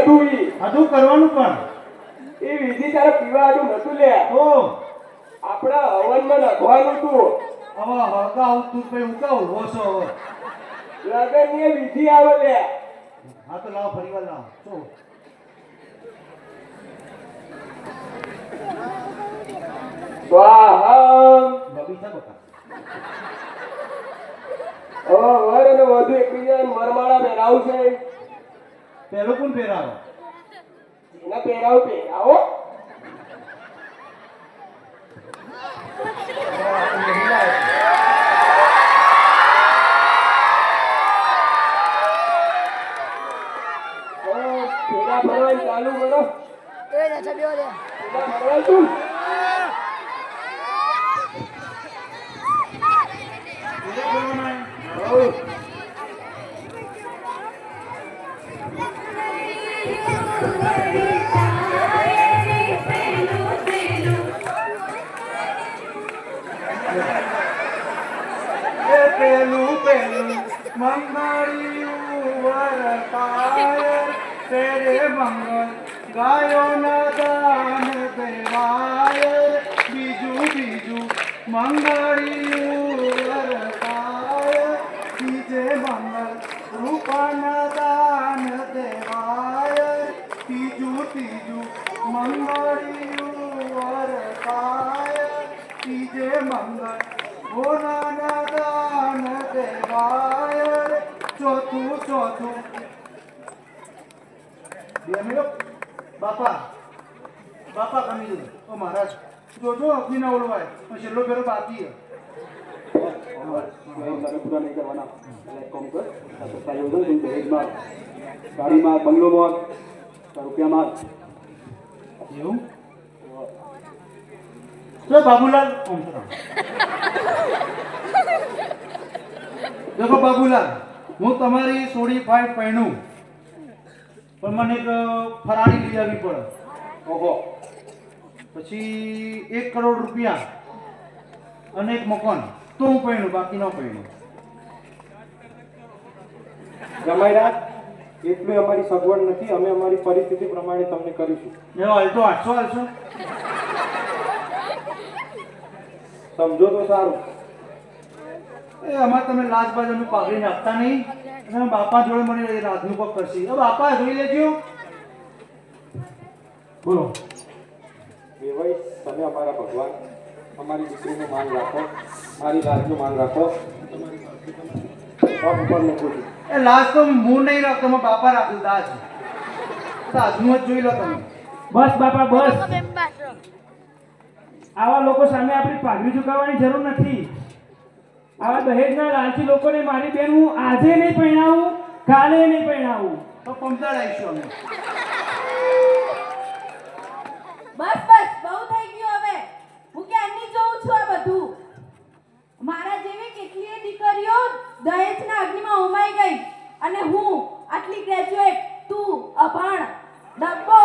નતું ઈ આધું કરવાનું પણ એ વિધિ તારે પીવા આડું નતું લે તો આપણા હવનમાં નાખવાનું તું હવે હળગાવ તું પછી ઉકાવ હોશો હવે લગનની વિધિ આવે લે હા તો લાવો ફરી વાર લાવો શું સ્વાહા બબી છે બકા હવે વર અને વધુ એકબીજાને મરમાળા પહેરાવું છે પેલો કોણ પહેરાવે એના પહેરાવો ફેરા ફરવાનું ચાલુ કરો ફેરા ફરવાનું પેલું પેલું મંગળિયું વરતાય તેરે મંગળ ગાયો ના દાન દેવાય બીજું બીજું મંગળિયું વરતાય બીજે મંગળ રૂપાના દાન દેવાય ત્રીજું ત્રીજું મંગળિયું વરતાય ત્રીજે મંગળ ભોલાના દાન દેવાય ચોથું ચોથું બાપા બાપા ગમી દીધું ઓ મહારાજ જોજો અગ્નિ ના ઓળવાય છેલ્લો ફેરો બાકી પૂરા નહીં કરવાના ગાડીમાં બંગલોમાં રૂપિયામાં એવું તો બાબુલાલ દેખો બાબુલાલ હું તમારી 45 પહેણું પણ મને એક ફરાળી લઈ આવવી પડે ઓહો પછી 1 કરોડ રૂપિયા અને એક મકાન તો હું પહેણું બાકી ન પહેણું જમાઈરાજ એટલું અમારી સગવડ નથી અમે અમારી પરિસ્થિતિ પ્રમાણે તમને કરીશું એવો હાલતો 800 હાલશો સમજો તો સારું એ અમારે તમે લાજ બાજ અમે પાઘડીને આપતા નહીં અને બાપા જોડે મને રાતનું પગ કરશી બાપા જોઈ લેજો બોલો એ ભાઈ તમે અમારા ભગવાન અમારી દીકરીનું માન રાખો મારી લાજનું માન રાખો પગ ઉપર મૂકું છું એ લાજ તો હું નહીં રાખતો મારા બાપા રાખ્યું દાજ દાજનું જ જોઈ લો તમે બસ બાપા બસ આવા લોકો સામે આપણી પાઘડી ઝુકાવવાની જરૂર નથી આવા દહેજના લાલચી લોકોને મારી બેન હું આજે નહીં પહેણાવું કાલે નહીં પહેણાવું તો પંચાળાઈશું અમે બસ બસ બહુ થઈ ગયું હવે હું ક્યાંની જોઉં છું આ બધું મારા જેવી કેટલીય દીકરીઓ દહેજના અગ્નિમાં ઉમાઈ ગઈ અને હું આટલી ગ્રેજ્યુએટ તું અભણ ડબ્બો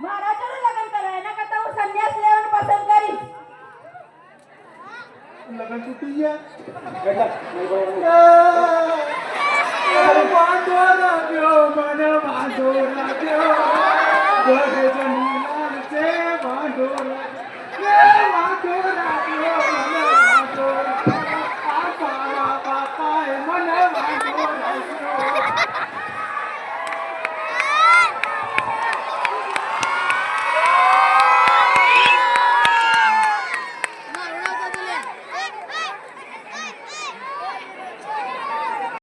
મારા જોડે લગ્ન કરાય એના કરતા હું સંન્યાસ લેવાનું પસંદ કરીશ લગન તૂટી ગયા વાંધો રાખ્યો મને વાંધો રાખ્યો